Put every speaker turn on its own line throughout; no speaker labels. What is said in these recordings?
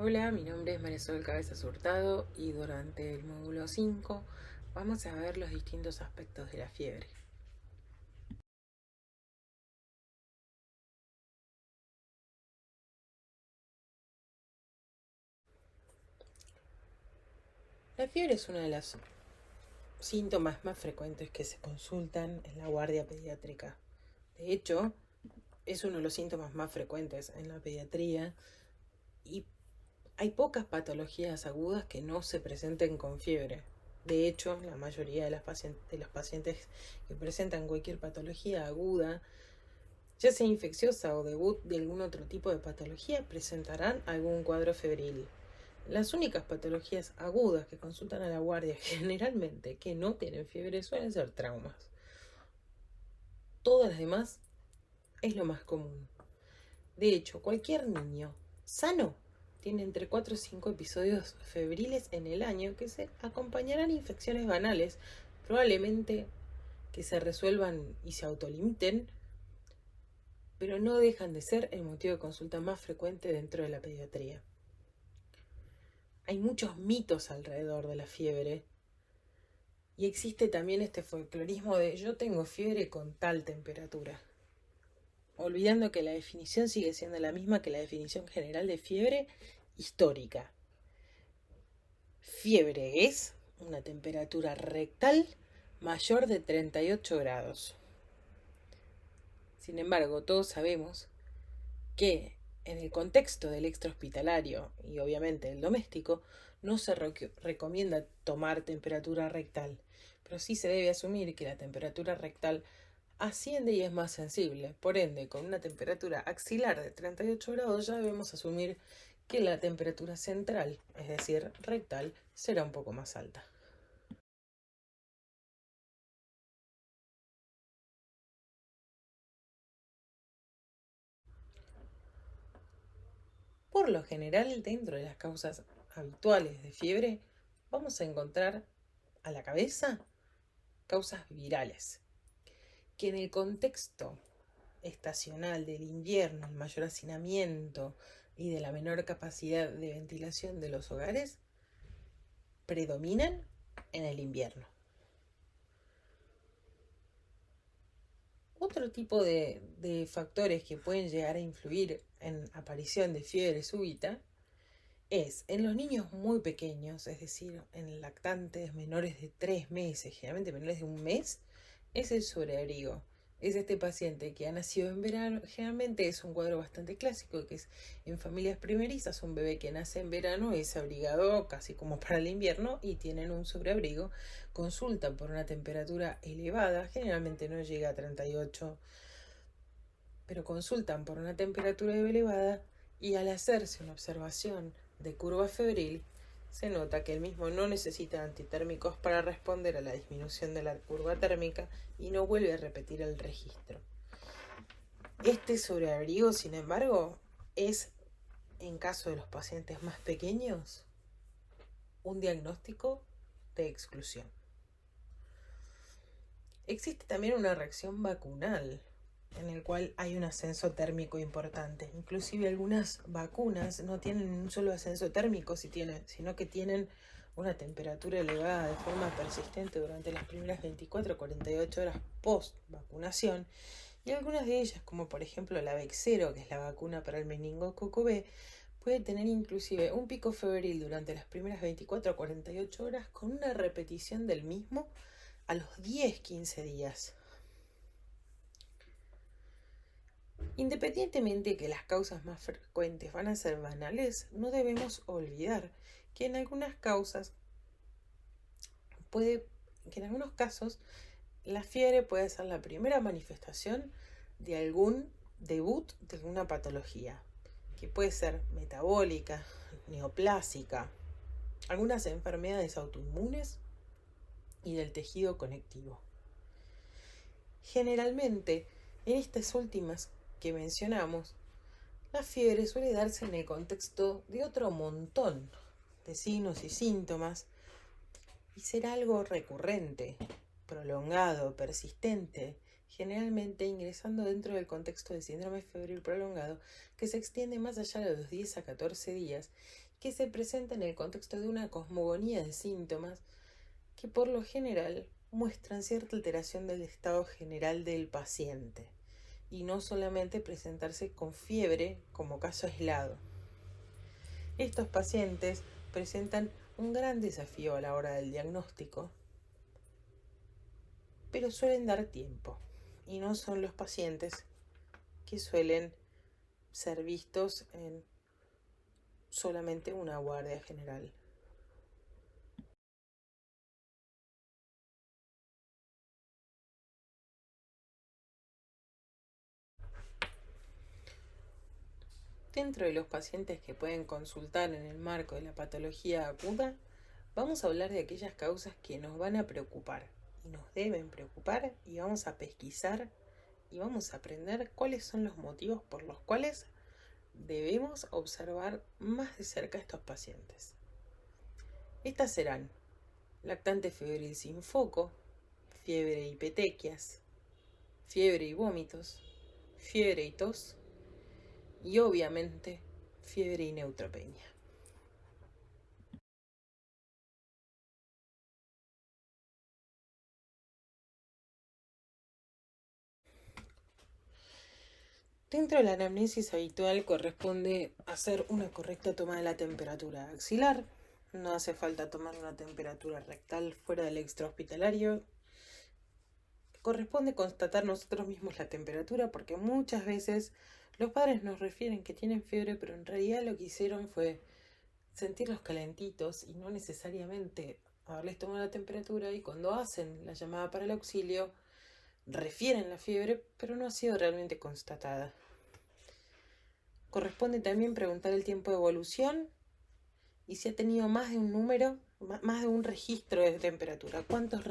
Hola, mi nombre es Marisol Cabezas Hurtado y durante el módulo 5 vamos a ver los distintos aspectos de la fiebre. La fiebre es uno de los síntomas más frecuentes que se consultan en la guardia pediátrica. De hecho, es uno de los síntomas más frecuentes en la pediatría y hay pocas patologías agudas que no se presenten con fiebre. De hecho, la mayoría de los pacientes que presentan cualquier patología aguda, ya sea infecciosa o debut de algún otro tipo de patología, presentarán algún cuadro febril. Las únicas patologías agudas que consultan a la guardia generalmente que no tienen fiebre suelen ser traumas. Todas las demás es lo más común. De hecho, cualquier niño sano tiene entre 4 o 5 episodios febriles en el año que se acompañarán infecciones banales, probablemente que se resuelvan y se autolimiten, pero no dejan de ser el motivo de consulta más frecuente dentro de la pediatría. Hay muchos mitos alrededor de la fiebre y existe también este folclorismo de yo tengo fiebre con tal temperatura, olvidando que la definición sigue siendo la misma que la definición general de fiebre histórica. Fiebre es una temperatura rectal mayor de 38 grados. Sin embargo, todos sabemos que en el contexto del extrahospitalario y obviamente el doméstico no se recomienda tomar temperatura rectal, pero sí se debe asumir que la temperatura rectal asciende y es más sensible. Por ende, con una temperatura axilar de 38 grados ya debemos asumir que la temperatura central, es decir, rectal, será un poco más alta. Por lo general, dentro de las causas habituales de fiebre, vamos a encontrar a la cabeza causas virales, que en el contexto estacional del invierno, el mayor hacinamiento y de la menor capacidad de ventilación de los hogares, predominan en el invierno. Otro tipo de factores que pueden llegar a influir en aparición de fiebre súbita es en los niños muy pequeños, es decir, en lactantes menores de 3 meses, generalmente menores de un mes, es el sobreabrigo. Es este paciente que ha nacido en verano, generalmente es un cuadro bastante clásico, que es en familias primerizas, un bebé que nace en verano es abrigado casi como para el invierno y tienen un sobreabrigo, consultan por una temperatura elevada, generalmente no llega a 38, pero consultan por una temperatura elevada y al hacerse una observación de curva febril, se nota que el mismo no necesita antitérmicos para responder a la disminución de la curva térmica y no vuelve a repetir el registro. Este sobreabrigo, sin embargo, es, en caso de los pacientes más pequeños, un diagnóstico de exclusión. Existe también una reacción vacunal en el cual hay un ascenso térmico importante. Inclusive algunas vacunas no tienen un solo ascenso térmico, sino que tienen una temperatura elevada de forma persistente durante las primeras 24 o 48 horas post vacunación, y algunas de ellas, como por ejemplo la Bexero, que es la vacuna para el meningococo B, puede tener inclusive un pico febril durante las primeras 24 o 48 horas con una repetición del mismo a los 10-15 días. Independientemente de que las causas más frecuentes van a ser banales, no debemos olvidar que en algunas casos la fiebre puede ser la primera manifestación de algún debut de alguna patología, que puede ser metabólica, neoplásica, algunas enfermedades autoinmunes y del tejido conectivo. Generalmente, en estas últimas que mencionamos, la fiebre suele darse en el contexto de otro montón de signos y síntomas y será algo recurrente, prolongado, persistente, generalmente ingresando dentro del contexto del síndrome febril prolongado, que se extiende más allá de los 10 a 14 días que se presenta en el contexto de una cosmogonía de síntomas que por lo general muestran cierta alteración del estado general del paciente y no solamente presentarse con fiebre como caso aislado. Estos pacientes presentan un gran desafío a la hora del diagnóstico, pero suelen dar tiempo y no son los pacientes que suelen ser vistos en solamente una guardia general. Dentro de los pacientes que pueden consultar en el marco de la patología aguda, vamos a hablar de aquellas causas que nos van a preocupar y nos deben preocupar, y vamos a pesquisar y vamos a aprender cuáles son los motivos por los cuales debemos observar más de cerca a estos pacientes. Estas serán lactante febril sin foco, fiebre y petequias, fiebre y vómitos, fiebre y tos, y obviamente fiebre y neutropenia. Dentro de la anamnesis habitual corresponde hacer una correcta toma de la temperatura axilar. No hace falta tomar una temperatura rectal fuera del extrahospitalario. Corresponde constatar nosotros mismos la temperatura, porque muchas veces los padres nos refieren que tienen fiebre, pero en realidad lo que hicieron fue sentirlos calentitos y no necesariamente haberles tomado la temperatura, y cuando hacen la llamada para el auxilio refieren la fiebre, pero no ha sido realmente constatada. Corresponde también preguntar el tiempo de evolución y si ha tenido más de un número, más de un registro de temperatura. ¿Cuántos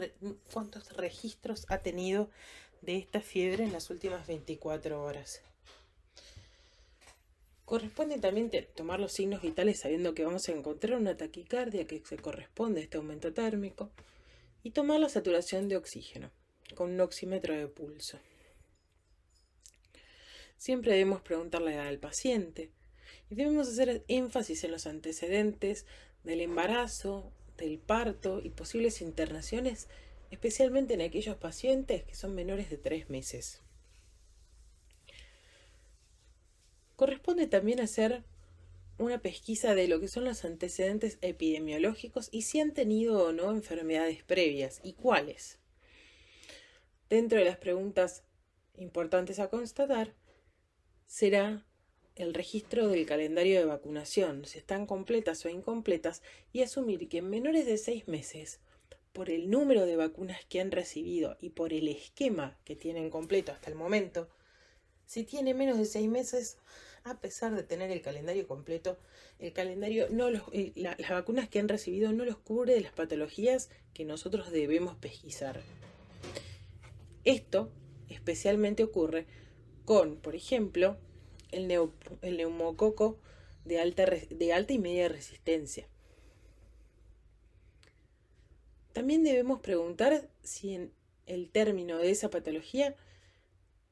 registros ha tenido de esta fiebre en las últimas 24 horas? Corresponde también tomar los signos vitales sabiendo que vamos a encontrar una taquicardia que se corresponde a este aumento térmico, y tomar la saturación de oxígeno con un oxímetro de pulso. Siempre debemos preguntarle al paciente y debemos hacer énfasis en los antecedentes del embarazo, del parto y posibles internaciones, especialmente en aquellos pacientes que son menores de 3 meses. Corresponde también hacer una pesquisa de lo que son los antecedentes epidemiológicos y si han tenido o no enfermedades previas y cuáles. Dentro de las preguntas importantes a constatar será el registro del calendario de vacunación, si están completas o incompletas, y asumir que en menores de 6 meses, por el número de vacunas que han recibido y por el esquema que tienen completo hasta el momento, si tiene menos de 6 meses, a pesar de tener el calendario completo, el calendario las vacunas que han recibido no los cubre de las patologías que nosotros debemos pesquisar. Esto especialmente ocurre con, por ejemplo, el neumococo de alta y media resistencia. También debemos preguntar si en el término de esa patología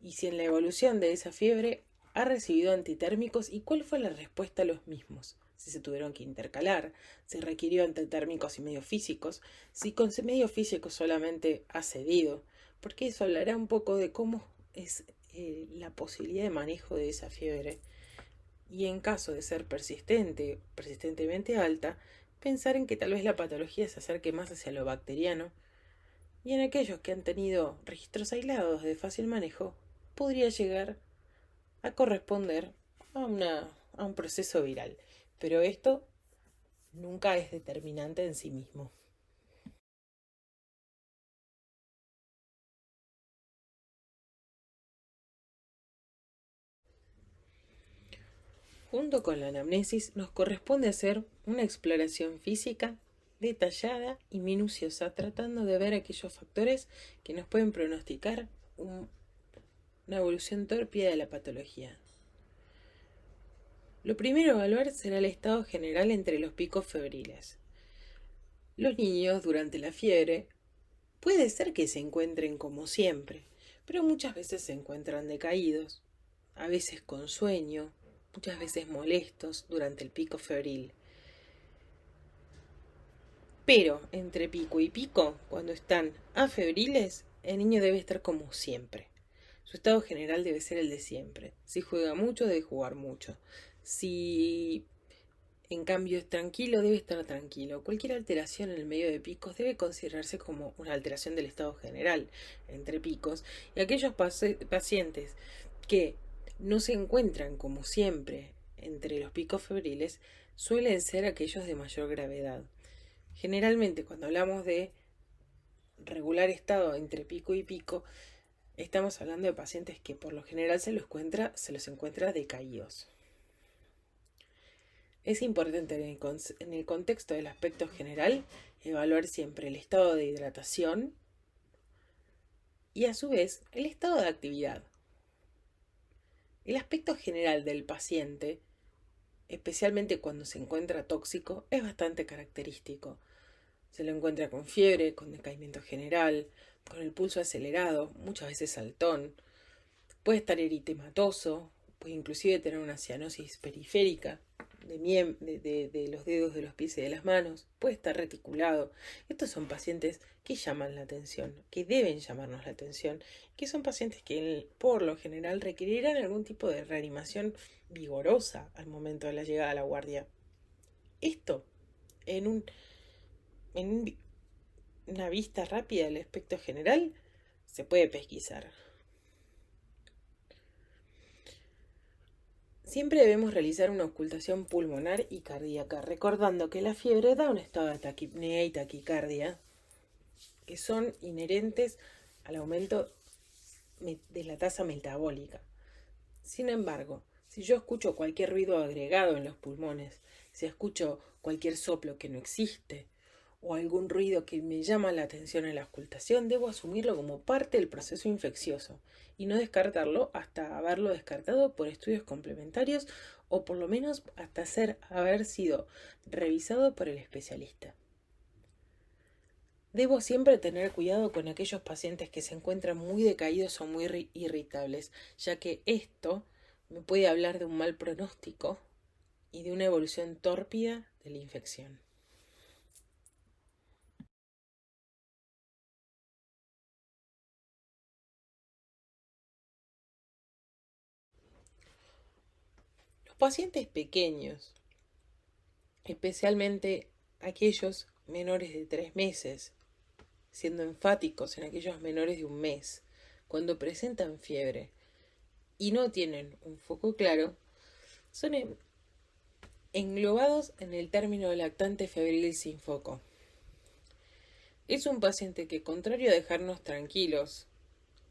y si en la evolución de esa fiebre ha recibido antitérmicos y cuál fue la respuesta a los mismos. Si se tuvieron que intercalar, si requirió antitérmicos y medios físicos, si con medios físicos solamente ha cedido, porque eso hablará un poco de cómo es la posibilidad de manejo de esa fiebre. Y en caso de ser persistentemente alta, pensar en que tal vez la patología se acerque más hacia lo bacteriano, y en aquellos que han tenido registros aislados de fácil manejo, podría llegar a corresponder a un proceso viral. Pero esto nunca es determinante en sí mismo. Junto con la anamnesis nos corresponde hacer una exploración física detallada y minuciosa, tratando de ver aquellos factores que nos pueden pronosticar una evolución tórpida de la patología. Lo primero a evaluar será el estado general entre los picos febriles. Los niños durante la fiebre puede ser que se encuentren como siempre, pero muchas veces se encuentran decaídos, a veces con sueño, muchas veces molestos durante el pico febril. Pero entre pico y pico, cuando están afebriles, el niño debe estar como siempre. Su estado general debe ser el de siempre. Si juega mucho, debe jugar mucho. Si en cambio es tranquilo, debe estar tranquilo. Cualquier alteración en el medio de picos debe considerarse como una alteración del estado general entre picos. Y aquellos pacientes que no se encuentran como siempre entre los picos febriles suelen ser aquellos de mayor gravedad. Generalmente cuando hablamos de regular estado entre pico y pico, estamos hablando de pacientes que por lo general se los encuentra decaídos. Es importante en el contexto del aspecto general evaluar siempre el estado de hidratación y a su vez el estado de actividad. El aspecto general del paciente, especialmente cuando se encuentra tóxico, es bastante característico. Se lo encuentra con fiebre, con decaimiento general, con el pulso acelerado, muchas veces saltón. Puede estar eritematoso, puede inclusive tener una cianosis periférica de los dedos de los pies y de las manos, puede estar reticulado. Estos son pacientes que llaman la atención, que deben llamarnos la atención, que son pacientes que por lo general requerirán algún tipo de reanimación vigorosa al momento de la llegada a la guardia. Esto en una vista rápida del aspecto general se puede pesquisar. Siempre debemos realizar una auscultación pulmonar y cardíaca, recordando que la fiebre da un estado de taquipnea y taquicardia, que son inherentes al aumento de la tasa metabólica. Sin embargo, si yo escucho cualquier ruido agregado en los pulmones, si escucho cualquier soplo que no existe, o algún ruido que me llama la atención en la auscultación, debo asumirlo como parte del proceso infeccioso y no descartarlo hasta haberlo descartado por estudios complementarios o por lo menos hasta haber sido revisado por el especialista. Debo siempre tener cuidado con aquellos pacientes que se encuentran muy decaídos o muy irritables, ya que esto me puede hablar de un mal pronóstico y de una evolución tórpida de la infección. Los pacientes pequeños, especialmente aquellos menores de 3 meses, siendo enfáticos en aquellos menores de 1 mes, cuando presentan fiebre y no tienen un foco claro, son englobados en el término lactante febril sin foco. Es un paciente que, contrario a dejarnos tranquilos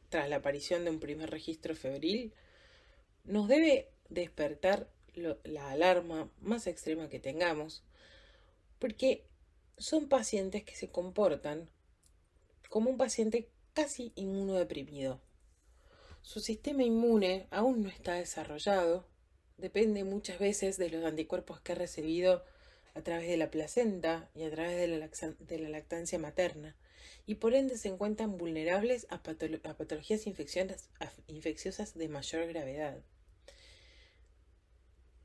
tras la aparición de un primer registro febril, nos debe despertar la alarma más extrema que tengamos, porque son pacientes que se comportan como un paciente casi inmunodeprimido. Su sistema inmune aún no está desarrollado, depende muchas veces de los anticuerpos que ha recibido a través de la placenta y a través de la lactancia materna, y por ende se encuentran vulnerables a patologías infecciosas de mayor gravedad.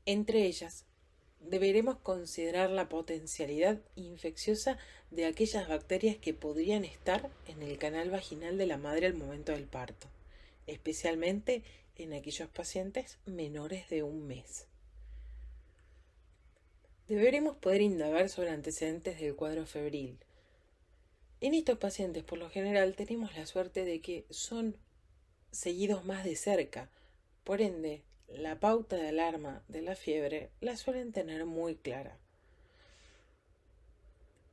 Entre ellas, deberemos considerar la potencialidad infecciosa de aquellas bacterias que podrían estar en el canal vaginal de la madre al momento del parto, especialmente en aquellos pacientes menores de 1 mes. Deberemos poder indagar sobre antecedentes del cuadro febril. En estos pacientes, por lo general, tenemos la suerte de que son seguidos más de cerca, por ende, la pauta de alarma de la fiebre la suelen tener muy clara.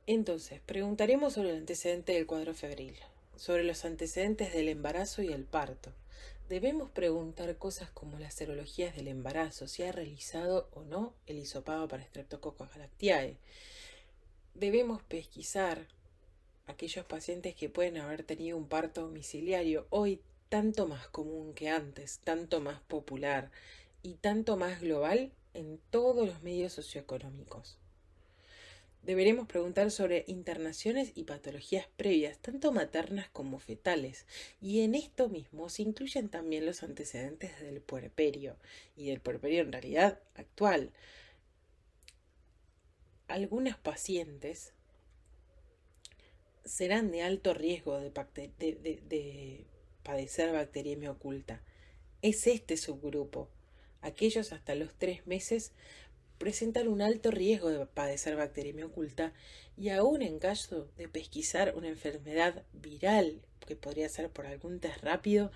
Entonces, preguntaremos sobre el antecedente del cuadro febril, sobre los antecedentes del embarazo y el parto. Debemos preguntar cosas como las serologías del embarazo, si ha realizado o no el hisopado para Streptococcus galactiae. Debemos pesquisar aquellos pacientes que pueden haber tenido un parto domiciliario, hoy tanto más común que antes, tanto más popular y tanto más global en todos los medios socioeconómicos. Deberemos preguntar sobre internaciones y patologías previas, tanto maternas como fetales, y en esto mismo se incluyen también los antecedentes del puerperio, y del puerperio en realidad actual. Algunas pacientes serán de alto riesgo de padecer bacteriemia oculta. Es este subgrupo. Aquellos hasta los 3 meses presentan un alto riesgo de padecer bacteriemia oculta y aún en caso de pesquisar una enfermedad viral que podría ser por algún test rápido,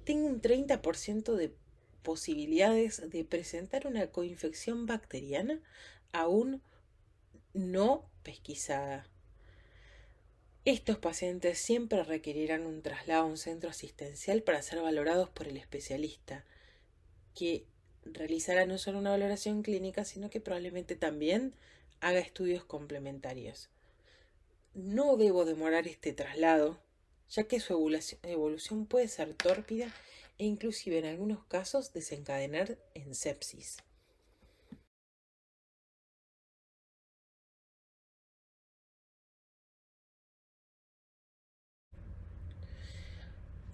tengo un 30% de posibilidades de presentar una coinfección bacteriana aún no pesquisada. Estos pacientes siempre requerirán un traslado a un centro asistencial para ser valorados por el especialista, que realizará no solo una valoración clínica, sino que probablemente también haga estudios complementarios. No debo demorar este traslado, ya que su evolución puede ser tórpida e inclusive en algunos casos desencadenar en sepsis.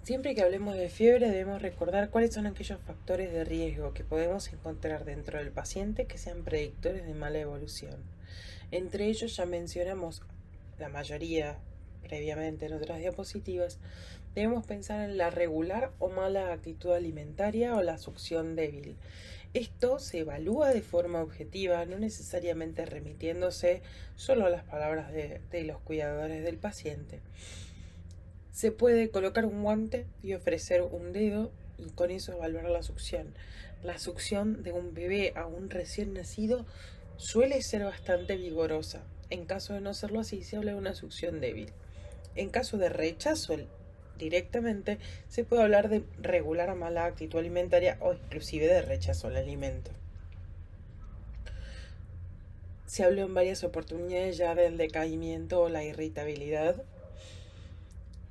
Siempre que hablemos de fiebre debemos recordar cuáles son aquellos factores de riesgo que podemos encontrar dentro del paciente que sean predictores de mala evolución. Entre ellos ya mencionamos la mayoría previamente en otras diapositivas. Debemos pensar en la regular o mala actitud alimentaria o la succión débil. Esto se evalúa de forma objetiva, no necesariamente remitiéndose solo a las palabras de los cuidadores del paciente. Se puede colocar un guante y ofrecer un dedo y con eso evaluar la succión. La succión de un bebé a un recién nacido suele ser bastante vigorosa. En caso de no serlo así, se habla de una succión débil. En caso de rechazo directamente, se puede hablar de regular a mala actitud alimentaria o inclusive de rechazo al alimento. Se habló en varias oportunidades ya del decaimiento o la irritabilidad.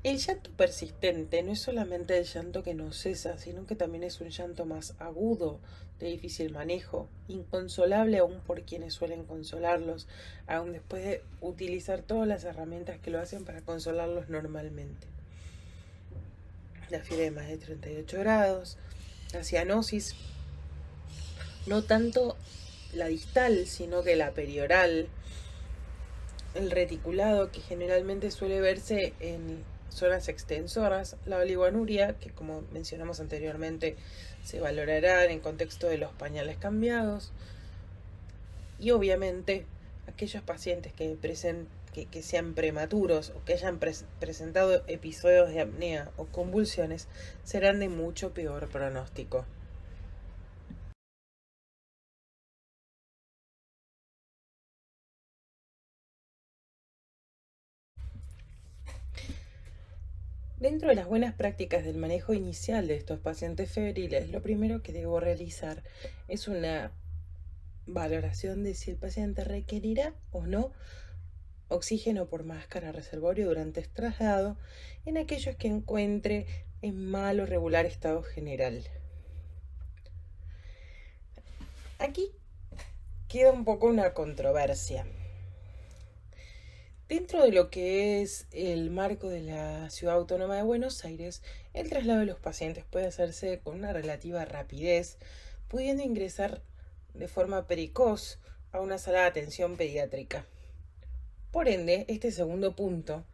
El llanto persistente no es solamente el llanto que no cesa, sino que también es un llanto más agudo, de difícil manejo, inconsolable aún por quienes suelen consolarlos, aún después de utilizar todas las herramientas que lo hacen para consolarlos normalmente. La fiebre de más de 38 grados, la cianosis, no tanto la distal, sino que la perioral, el reticulado, que generalmente suele verse en zonas extensoras, la oligonuria, que como mencionamos anteriormente se valorará en el contexto de los pañales cambiados, y obviamente aquellos pacientes que sean prematuros o que hayan presentado episodios de apnea o convulsiones serán de mucho peor pronóstico. Dentro de las buenas prácticas del manejo inicial de estos pacientes febriles, lo primero que debo realizar es una valoración de si el paciente requerirá o no oxígeno por máscara reservorio durante el traslado en aquellos que encuentre en mal o regular estado general. Aquí queda un poco una controversia. Dentro de lo que es el marco de la Ciudad Autónoma de Buenos Aires, el traslado de los pacientes puede hacerse con una relativa rapidez, pudiendo ingresar de forma precoz a una sala de atención pediátrica. Por ende, este segundo punto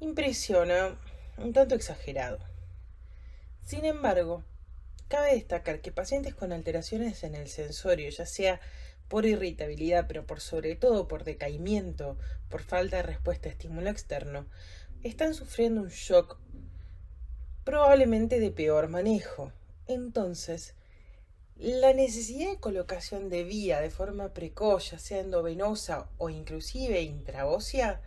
impresiona un tanto exagerado. Sin embargo, cabe destacar que pacientes con alteraciones en el sensorio, ya sea por irritabilidad, pero por sobre todo por decaimiento, por falta de respuesta a estímulo externo, están sufriendo un shock probablemente de peor manejo. Entonces, la necesidad de colocación de vía de forma precoz, ya sea endovenosa o inclusive intraósea,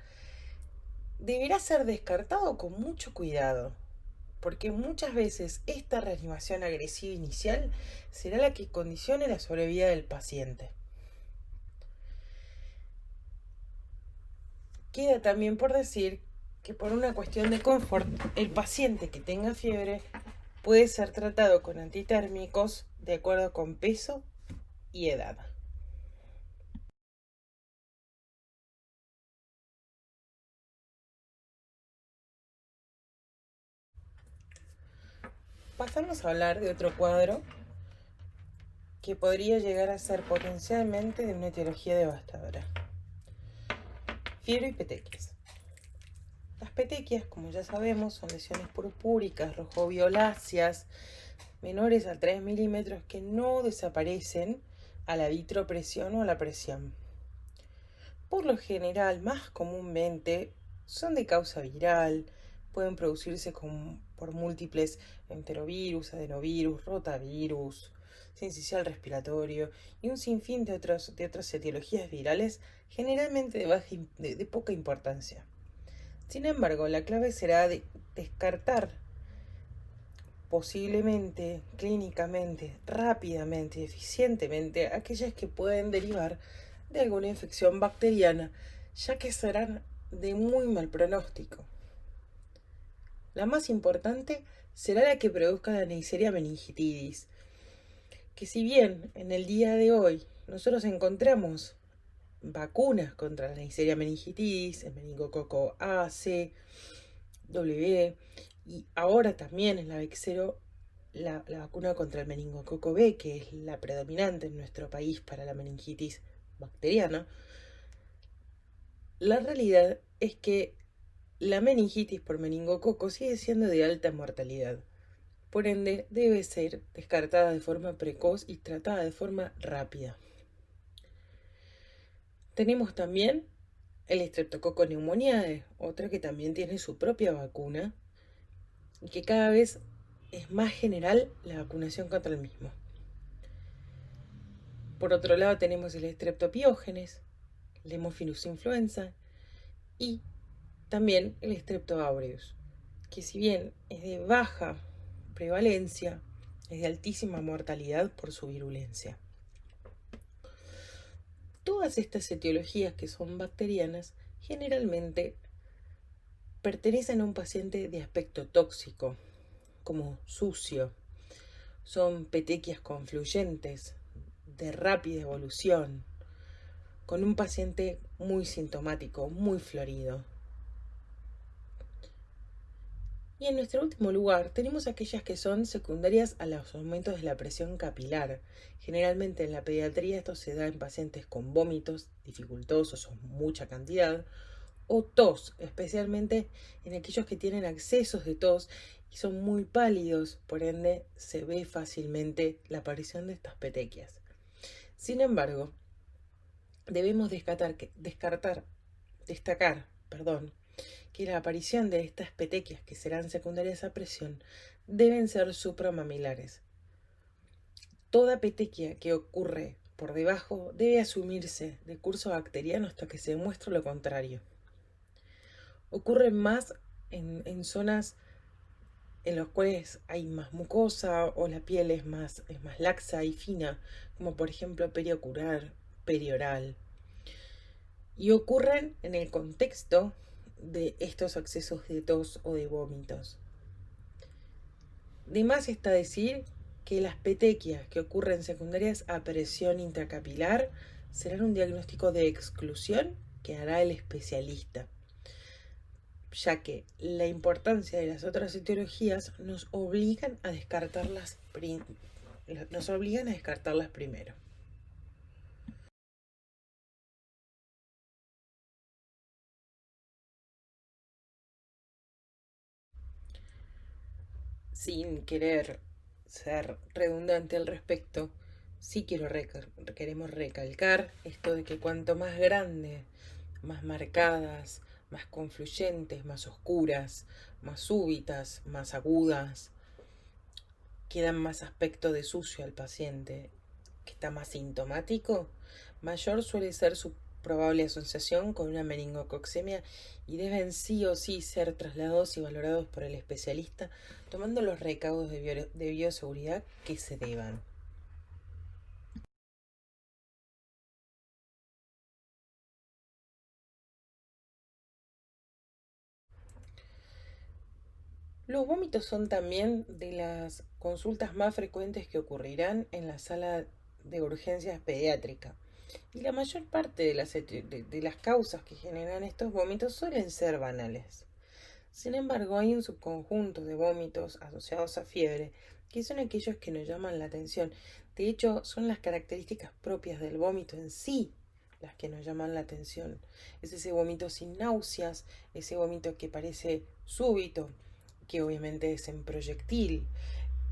deberá ser descartado con mucho cuidado, porque muchas veces esta reanimación agresiva inicial será la que condicione la sobrevida del paciente. Queda también por decir que por una cuestión de confort, el paciente que tenga fiebre puede ser tratado con antitérmicos de acuerdo con peso y edad. Pasamos a hablar de otro cuadro que podría llegar a ser potencialmente de una etiología devastadora. Fiebre y petequias. petequias, como ya sabemos, son lesiones purpúricas, rojo-violáceas, menores a 3 milímetros que no desaparecen a la vitropresión o a la presión. Por lo general, más comúnmente, son de causa viral, pueden producirse por múltiples enterovirus, adenovirus, rotavirus, sincicial respiratorio y un sinfín de otras etiologías virales, generalmente de poca importancia. Sin embargo, la clave será descartar posiblemente, clínicamente, rápidamente y eficientemente aquellas que pueden derivar de alguna infección bacteriana, ya que serán de muy mal pronóstico. La más importante será la que produzca la Neisseria meningitidis, que si bien en el día de hoy nosotros encontramos vacunas contra la Neisseria meningitidis, el meningococo A, C, W, y ahora también en la Vexero la vacuna contra el meningococo B, que es la predominante en nuestro país para la meningitis bacteriana, la realidad es que la meningitis por meningococo sigue siendo de alta mortalidad. Por ende, debe ser descartada de forma precoz y tratada de forma rápida. Tenemos también el Streptococcus pneumoniae, otra que también tiene su propia vacuna y que cada vez es más general la vacunación contra el mismo. Por otro lado tenemos el Streptopiógenes, el Haemophilus influenza y también el Strepto aureus, que si bien es de baja prevalencia, es de altísima mortalidad por su virulencia. Todas estas etiologías que son bacterianas generalmente pertenecen a un paciente de aspecto tóxico, como sucio. Son petequias confluyentes, de rápida evolución, con un paciente muy sintomático, muy florido. Y en nuestro último lugar tenemos aquellas que son secundarias a los aumentos de la presión capilar. Generalmente en la pediatría esto se da en pacientes con vómitos dificultosos o mucha cantidad, o tos, especialmente en aquellos que tienen accesos de tos y son muy pálidos, por ende se ve fácilmente la aparición de estas petequias. Sin embargo, debemos destacar que la aparición de estas petequias, que serán secundarias a presión, deben ser supramamilares. Toda petequia que ocurre por debajo debe asumirse de curso bacteriano hasta que se demuestre lo contrario. Ocurre más en zonas en las cuales hay más mucosa o la piel es más laxa y fina, como por ejemplo periocular, perioral. Y ocurren en el contexto de estos accesos de tos o de vómitos. De más está decir que las petequias que ocurren secundarias a presión intracapilar serán un diagnóstico de exclusión que hará el especialista, ya que la importancia de las otras etiologías nos obligan a descartarlas primero. Sin querer ser redundante al respecto, sí queremos recalcar esto de que cuanto más grande, más marcadas, más confluyentes, más oscuras, más súbitas, más agudas, que dan más aspecto de sucio al paciente, que está más sintomático, mayor suele ser su probable asociación con una meningococcemia y deben sí o sí ser trasladados y valorados por el especialista, tomando los recaudos de bioseguridad que se deban. Los vómitos son también de las consultas más frecuentes que ocurrirán en la sala de urgencias pediátrica. Y la mayor parte de las causas que generan estos vómitos suelen ser banales. Sin embargo, hay un subconjunto de vómitos asociados a fiebre que son aquellos que nos llaman la atención. De hecho, son las características propias del vómito en sí las que nos llaman la atención. Es ese vómito sin náuseas, ese vómito que parece súbito, que obviamente es en proyectil,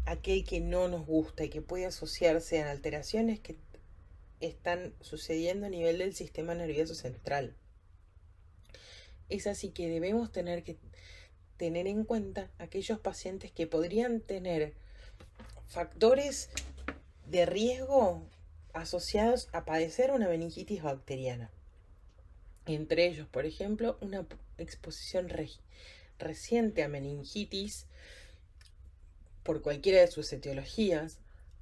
aquel que no nos gusta y que puede asociarse a alteraciones que están sucediendo a nivel del sistema nervioso central. Es así que debemos tener en cuenta aquellos pacientes que podrían tener factores de riesgo asociados a padecer una meningitis bacteriana. Entre ellos, por ejemplo, una exposición reciente a meningitis por cualquiera de sus etiologías,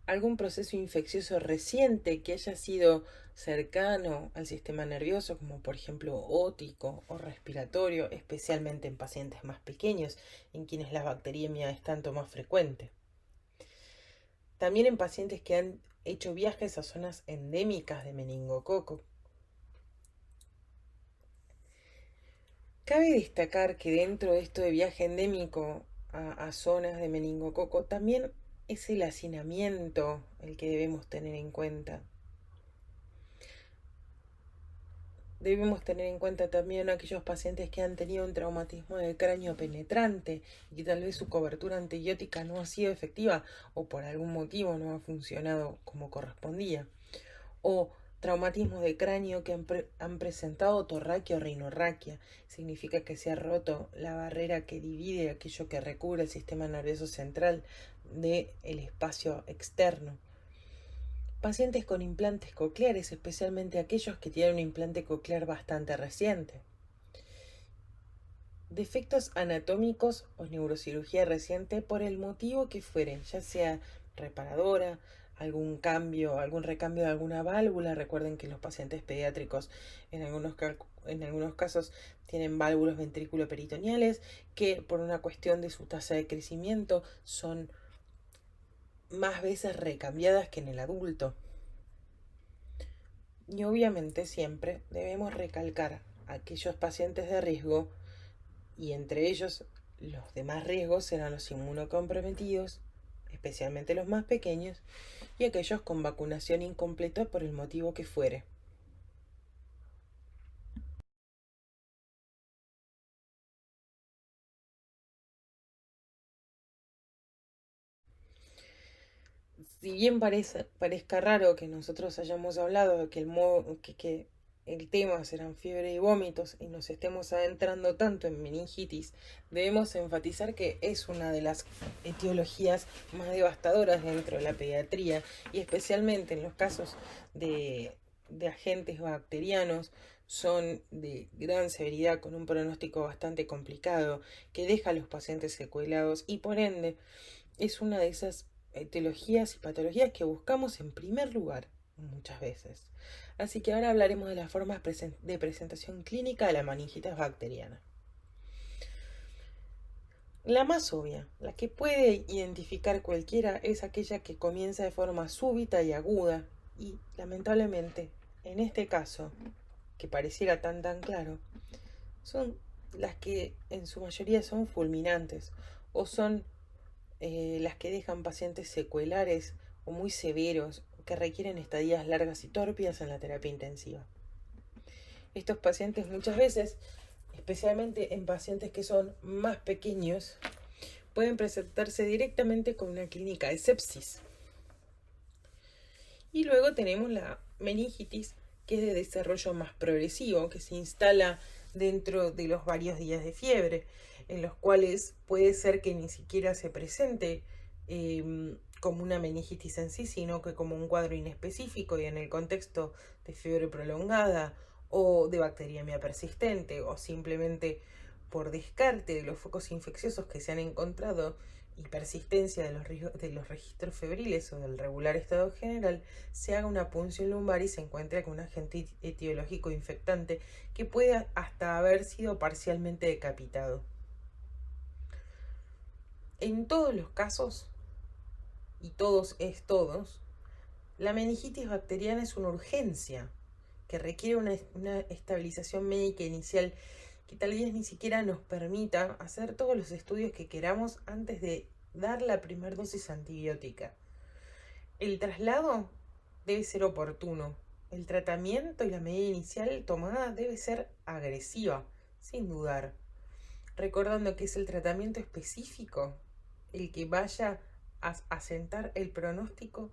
algún proceso infeccioso reciente que haya sido cercano al sistema nervioso, como por ejemplo ótico o respiratorio, especialmente en pacientes más pequeños, en quienes la bacteriemia es tanto más frecuente. También en pacientes que han hecho viajes a zonas endémicas de meningococo. Cabe destacar que dentro de esto de viaje endémico a zonas de meningococo también es el hacinamiento el que debemos tener en cuenta. Debemos tener en cuenta también aquellos pacientes que han tenido un traumatismo del cráneo penetrante y que tal vez su cobertura antibiótica no ha sido efectiva o por algún motivo no ha funcionado como correspondía. O traumatismos de cráneo que han presentado torraquia o rinorraquia. Significa que se ha roto la barrera que divide aquello que recubre el sistema nervioso central del espacio externo. Pacientes con implantes cocleares, especialmente aquellos que tienen un implante coclear bastante reciente. Defectos anatómicos o neurocirugía reciente por el motivo que fuere, ya sea reparadora, algún recambio de alguna válvula. Recuerden que los pacientes pediátricos en algunos casos tienen válvulas ventrículo-peritoneales que por una cuestión de su tasa de crecimiento son más veces recambiadas que en el adulto. Y obviamente siempre debemos recalcar a aquellos pacientes de riesgo, y entre ellos los de más riesgo serán los inmunocomprometidos, especialmente los más pequeños, y aquellos con vacunación incompleta por el motivo que fuere. Si bien parezca raro que nosotros hayamos hablado de que el tema serán fiebre y vómitos y nos estemos adentrando tanto en meningitis, debemos enfatizar que es una de las etiologías más devastadoras dentro de la pediatría, y especialmente en los casos de agentes bacterianos son de gran severidad, con un pronóstico bastante complicado que deja a los pacientes secuelados, y por ende es una de esas etiologías y patologías que buscamos en primer lugar muchas veces. Así que ahora hablaremos de las formas de presentación clínica de la meningitis bacteriana. La más obvia, la que puede identificar cualquiera, es aquella que comienza de forma súbita y aguda, y lamentablemente, en este caso, que pareciera tan claro, son las que en su mayoría son fulminantes o son las que dejan pacientes secuelares o muy severos que requieren estadías largas y tórpidas en la terapia intensiva. Estos pacientes muchas veces, especialmente en pacientes que son más pequeños, pueden presentarse directamente con una clínica de sepsis. Y luego tenemos la meningitis, que es de desarrollo más progresivo, que se instala dentro de los varios días de fiebre, en los cuales puede ser que ni siquiera se presente como una meningitis en sí, sino que como un cuadro inespecífico y en el contexto de fiebre prolongada o de bacteriemia persistente, o simplemente por descarte de los focos infecciosos que se han encontrado y persistencia de los registros febriles o del regular estado general, se haga una punción lumbar y se encuentre con un agente etiológico infectante que puede hasta haber sido parcialmente decapitado. En todos los casos, y todos es todos, la meningitis bacteriana es una urgencia que requiere una estabilización médica inicial que tal vez ni siquiera nos permita hacer todos los estudios que queramos antes de dar la primera dosis antibiótica. El traslado debe ser oportuno, el tratamiento y la medida inicial tomada debe ser agresiva, sin dudar, recordando que es el tratamiento específico el que vaya a asentar el pronóstico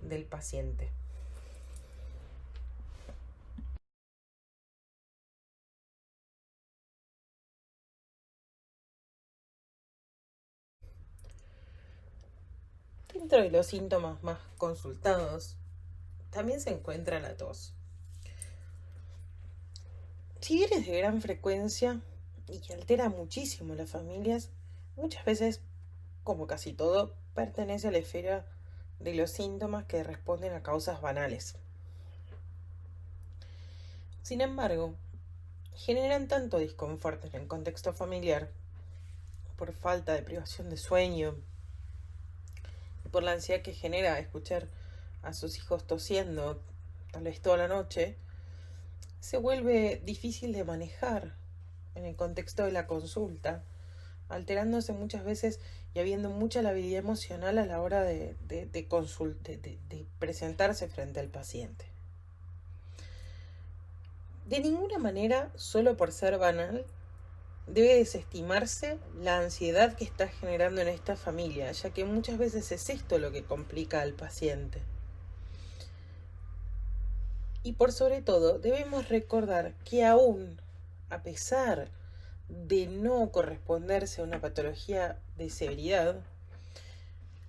del paciente. Dentro de los síntomas más consultados, también se encuentra la tos. Si bien es de gran frecuencia y que altera muchísimo a las familias, muchas veces, como casi todo, pertenece a la esfera de los síntomas que responden a causas banales. Sin embargo, generan tanto disconfort en el contexto familiar, por falta de privación de sueño, y por la ansiedad que genera escuchar a sus hijos tosiendo, tal vez toda la noche, se vuelve difícil de manejar en el contexto de la consulta, alterándose muchas veces y habiendo mucha labilidad emocional a la hora de presentarse frente al paciente. De ninguna manera, solo por ser banal, debe desestimarse la ansiedad que está generando en esta familia, ya que muchas veces es esto lo que complica al paciente. Y por sobre todo, debemos recordar que aún, a pesar de no corresponderse a una patología de severidad,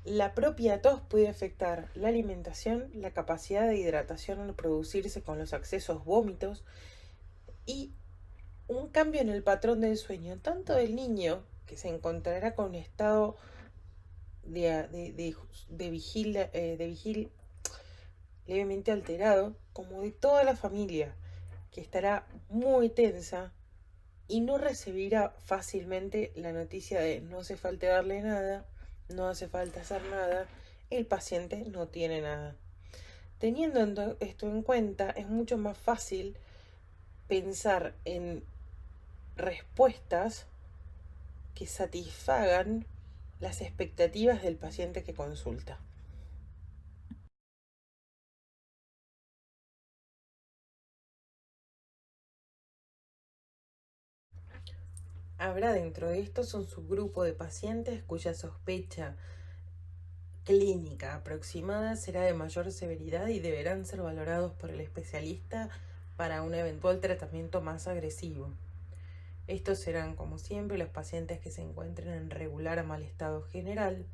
la propia tos puede afectar la alimentación, la capacidad de hidratación al producirse con los accesos vómitos y un cambio en el patrón del sueño, tanto del niño, que se encontrará con un estado de vigil levemente alterado, como de toda la familia, que estará muy tensa y no recibirá fácilmente la noticia de no hace falta darle nada, no hace falta hacer nada, el paciente no tiene nada. Teniendo esto en cuenta, es mucho más fácil pensar en respuestas que satisfagan las expectativas del paciente que consulta. Habrá dentro de estos un subgrupo de pacientes cuya sospecha clínica aproximada será de mayor severidad y deberán ser valorados por el especialista para un eventual tratamiento más agresivo. Estos serán, como siempre, los pacientes que se encuentren en regular a mal estado general,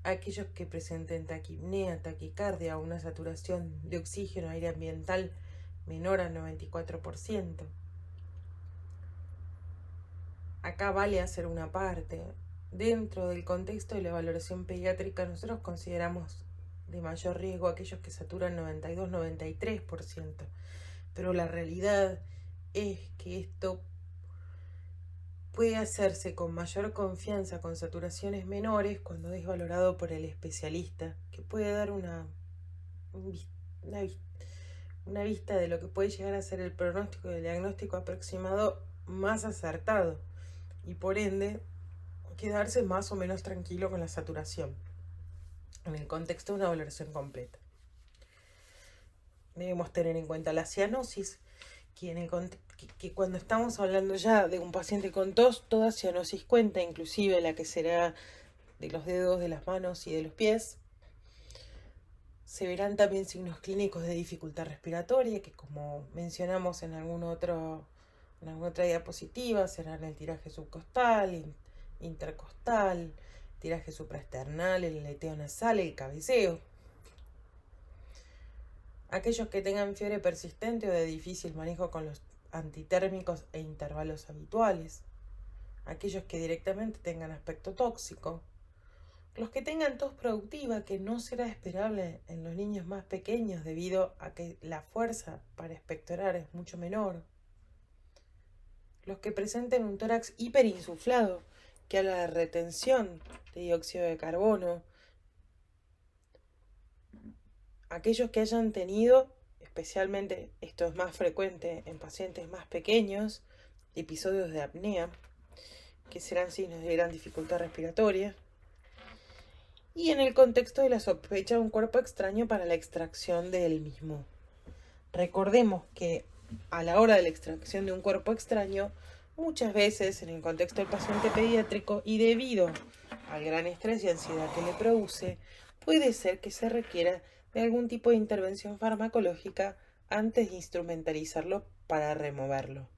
aquellos que presenten taquipnea, taquicardia o una saturación de oxígeno aire ambiental menor al 94%. Acá vale hacer una parte. Dentro del contexto de la valoración pediátrica, nosotros consideramos de mayor riesgo aquellos que saturan 92-93%. Pero la realidad es que esto puede hacerse con mayor confianza con saturaciones menores cuando es valorado por el especialista, que puede dar una vista de lo que puede llegar a ser el pronóstico y el diagnóstico aproximado más acertado y por ende quedarse más o menos tranquilo con la saturación en el contexto de una valoración completa. Debemos tener en cuenta la cianosis, que cuando estamos hablando ya de un paciente con tos, toda cianosis cuenta, inclusive la que será de los dedos, de las manos y de los pies. Se verán también signos clínicos de dificultad respiratoria, que como mencionamos en alguna otra diapositiva, serán el tiraje subcostal, intercostal, tiraje supraesternal, el aleteo nasal, el cabeceo. Aquellos que tengan fiebre persistente o de difícil manejo con los antitérmicos e intervalos habituales. Aquellos que directamente tengan aspecto tóxico. Los que tengan tos productiva, que no será esperable en los niños más pequeños debido a que la fuerza para expectorar es mucho menor. Los que presenten un tórax hiperinsuflado, que habla de retención de dióxido de carbono. Aquellos que hayan tenido, especialmente esto es más frecuente en pacientes más pequeños, episodios de apnea, que serán signos de gran dificultad respiratoria. Y en el contexto de la sospecha de un cuerpo extraño para la extracción del mismo. Recordemos que a la hora de la extracción de un cuerpo extraño, muchas veces en el contexto del paciente pediátrico y debido al gran estrés y ansiedad que le produce, puede ser que se requiera de algún tipo de intervención farmacológica antes de instrumentalizarlo para removerlo.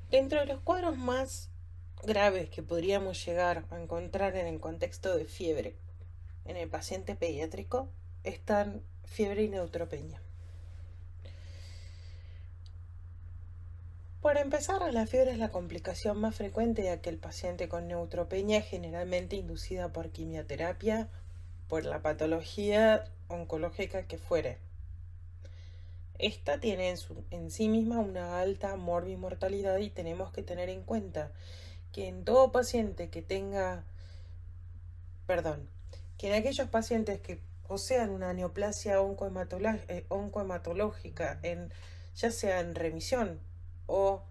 Dentro de los cuadros más graves que podríamos llegar a encontrar en el contexto de fiebre en el paciente pediátrico están fiebre y neutropenia. Para empezar, la fiebre es la complicación más frecuente de aquel paciente con neutropenia, generalmente inducida por quimioterapia, por la patología oncológica que fuere. Esta tiene en sí misma una alta morbimortalidad y tenemos que tener en cuenta que en todo paciente que tenga, que en aquellos pacientes que posean una neoplasia oncohematológica, ya sea en remisión o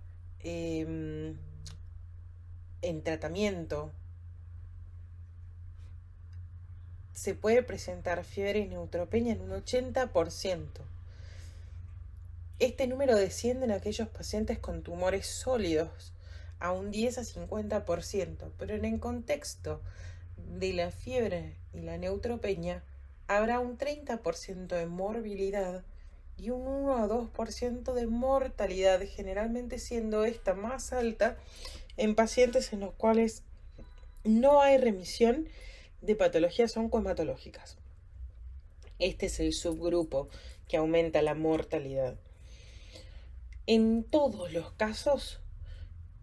en tratamiento, se puede presentar fiebre y neutropenia en un 80%. Este número desciende en aquellos pacientes con tumores sólidos a un 10 a 50%, pero en el contexto de la fiebre y la neutropenia habrá un 30% de morbilidad y un 1 a 2% de mortalidad, generalmente siendo esta más alta en pacientes en los cuales no hay remisión de patologías oncohematológicas. Este es el subgrupo que aumenta la mortalidad. En todos los casos,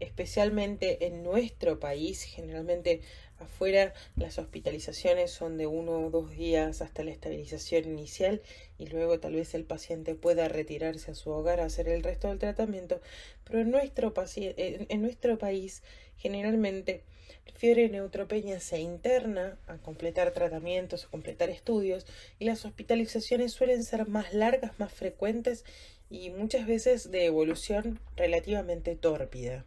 especialmente en nuestro país, generalmente afuera las hospitalizaciones son de 1 o 2 días hasta la estabilización inicial y luego tal vez el paciente pueda retirarse a su hogar a hacer el resto del tratamiento, pero en nuestro país generalmente fiebre y neutropenia se interna a completar tratamientos, a completar estudios y las hospitalizaciones suelen ser más largas, más frecuentes y muchas veces de evolución relativamente tórpida.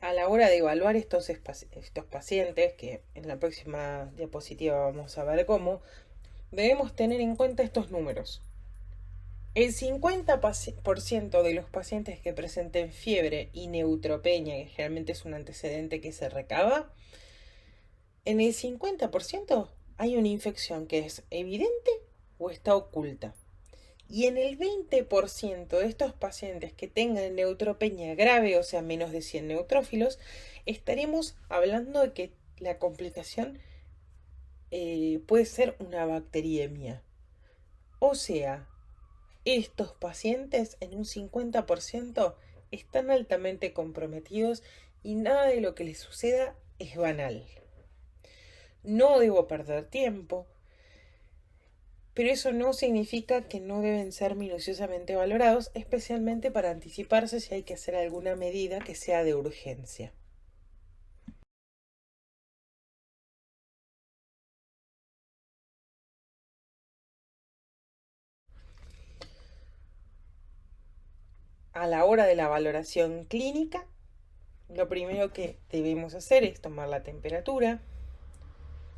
A la hora de evaluar estos pacientes, que en la próxima diapositiva vamos a ver cómo, debemos tener en cuenta estos números. El 50% de los pacientes que presenten fiebre y neutropenia, que generalmente es un antecedente que se recaba, en el 50% hay una infección que es evidente o está oculta. Y en el 20% de estos pacientes que tengan neutropenia grave, o sea, menos de 100 neutrófilos, estaremos hablando de que la complicación puede ser una bacteriemia. O sea, estos pacientes en un 50% están altamente comprometidos y nada de lo que les suceda es banal. No debo perder tiempo, pero eso no significa que no deben ser minuciosamente valorados, especialmente para anticiparse si hay que hacer alguna medida que sea de urgencia. A la hora de la valoración clínica, lo primero que debemos hacer es tomar la temperatura,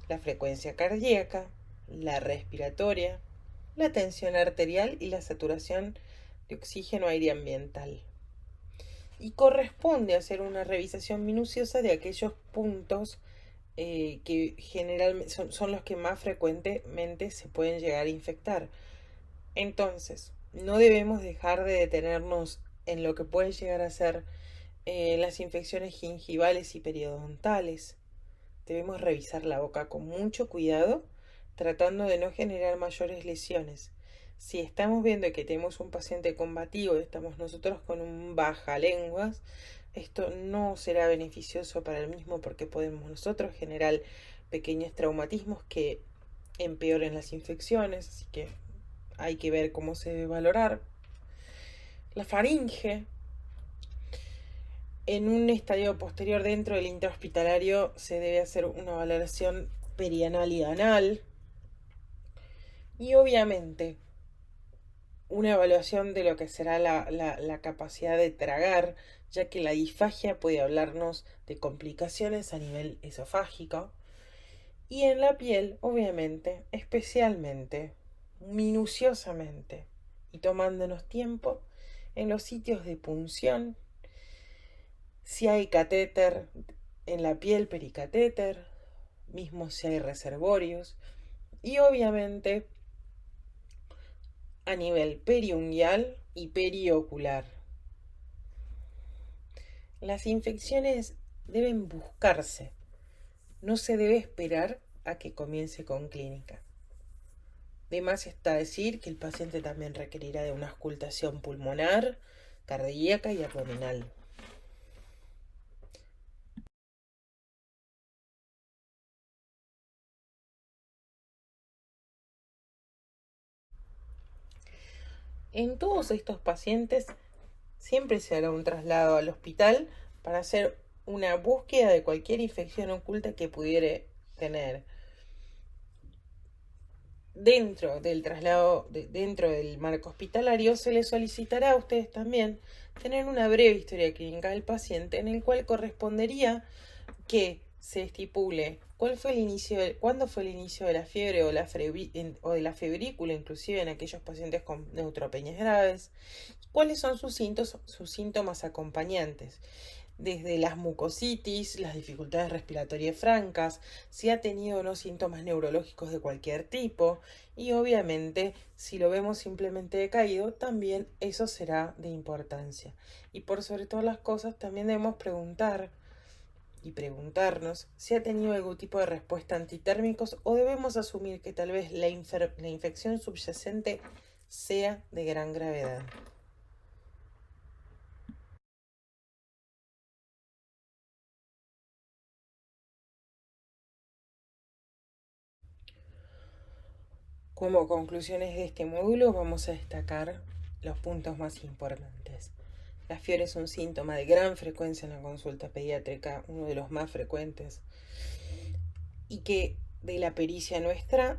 la frecuencia cardíaca, la respiratoria, la tensión arterial y la saturación de oxígeno aire ambiental. Y corresponde hacer una revisación minuciosa de aquellos puntos que generalmente son los que más frecuentemente se pueden llegar a infectar. Entonces, no debemos dejar de detenernos en lo que pueden llegar a ser las infecciones gingivales y periodontales. Debemos revisar la boca con mucho cuidado, tratando de no generar mayores lesiones. Si estamos viendo que tenemos un paciente combativo, estamos nosotros con un baja lenguas, esto no será beneficioso para el mismo porque podemos nosotros generar pequeños traumatismos que empeoren las infecciones, así que hay que ver cómo se debe valorar. La faringe, en un estadio posterior dentro del intrahospitalario se debe hacer una valoración perianal y anal. Y obviamente una evaluación de lo que será la capacidad de tragar, ya que la disfagia puede hablarnos de complicaciones a nivel esofágico. Y en la piel, obviamente, especialmente, minuciosamente, y tomándonos tiempo, en los sitios de punción, si hay catéter en la piel, pericatéter, mismo si hay reservorios, y obviamente a nivel periungual y periocular. Las infecciones deben buscarse, no se debe esperar a que comience con clínica. De más está decir que el paciente también requerirá de una auscultación pulmonar, cardíaca y abdominal. En todos estos pacientes siempre se hará un traslado al hospital para hacer una búsqueda de cualquier infección oculta que pudiera tener. Dentro del traslado, dentro del marco hospitalario, se les solicitará a ustedes también tener una breve historia clínica del paciente en el cual correspondería que se estipule cuándo fue el inicio de la fiebre o de la febrícula, inclusive en aquellos pacientes con neutropenias graves, cuáles son sus síntomas acompañantes, desde las mucositis, las dificultades respiratorias francas, si ha tenido o no síntomas neurológicos de cualquier tipo, y obviamente si lo vemos simplemente decaído, también eso será de importancia. Y por sobre todas las cosas, también debemos preguntarnos si ha tenido algún tipo de respuesta a antitérmicos o debemos asumir que tal vez la infección subyacente sea de gran gravedad. Como conclusiones de este módulo vamos a destacar los puntos más importantes. La fiebre es un síntoma de gran frecuencia en la consulta pediátrica, uno de los más frecuentes, y que de la pericia nuestra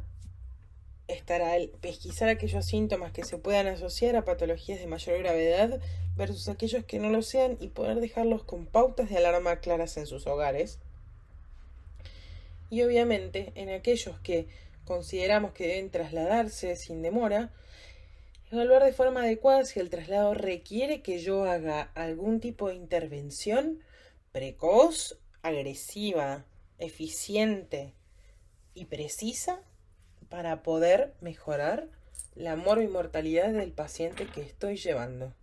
estará el pesquisar aquellos síntomas que se puedan asociar a patologías de mayor gravedad versus aquellos que no lo sean y poder dejarlos con pautas de alarma claras en sus hogares. Y obviamente en aquellos que consideramos que deben trasladarse sin demora, evaluar de forma adecuada si el traslado requiere que yo haga algún tipo de intervención precoz, agresiva, eficiente y precisa para poder mejorar la morbimortalidad del paciente que estoy llevando.